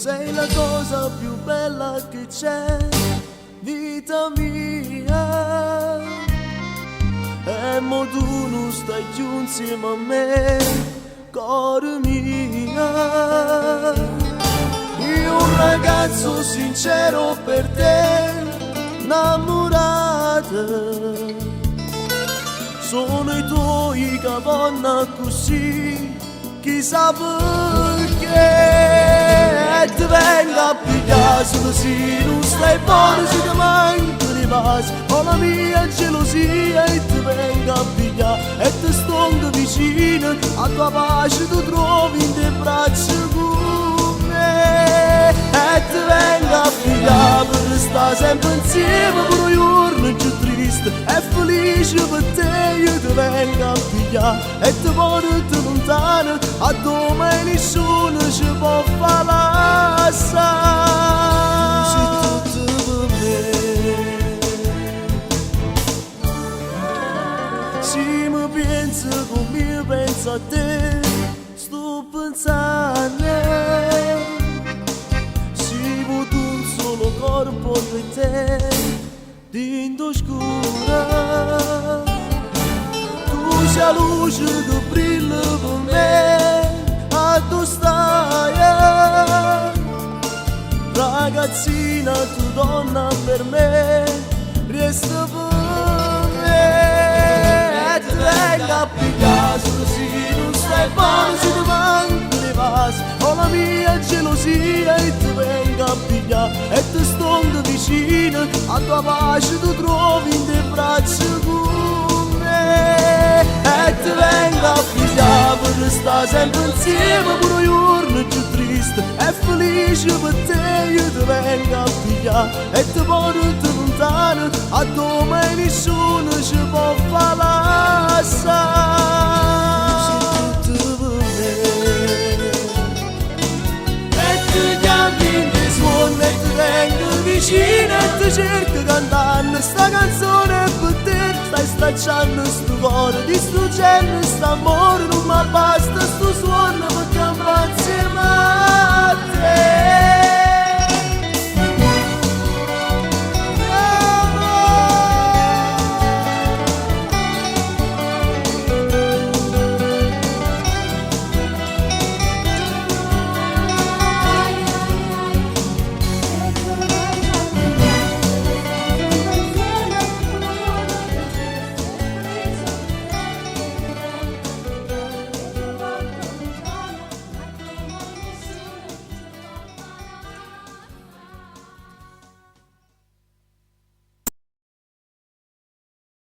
sei la cosa più bella che c'è, vita mia. E mo tu non stai più insieme a me, cuore mia. Io un ragazzo sincero per te, innamorata. Sono i tuoi caponna così, chissà perché. E ti venga a pigliare solo se non stai buono, se ti manca di pace. Ho la mia gelosia e ti venga a pigliare e ti stongo vicino, a tua pace tu trovi in te braccia con me. E ti venga a pigliare per stare sempre insieme per un giorno più triste e felice per te. Io ti venga a pigliare e ti porto lontano, a dove nessuno ci può far lasciare. Sei tutto per me. Se mi pensi come penso a te, sto pensando. Si vuoi un solo corpo per te, dentro scura. Tu sei la luce che brilla per me, a tu stai. Ragazzina, tu donna per me, resta per me. E ti venga a pigliare solo se non stai buono, se ti manca di pace. Ho la mia gelosia e ti venga a pigliare e ti stongo vicino, a tua pace tu trovi in te braccia con me. E ti venga a pigliare per stare sempre insieme per un giorno più triste e felice per te. Io ti venga a pigliare e ti porto lontano, a dove nessuno ci può far lasciare. Sei tutto per me. E ti chiami in te suono e ti vengo vicino e ti cerco cantando sta canzone per te. Stai stracciando sto cuore, distruggendo st'amore, non mi basta sto suono perché ammazzi mai.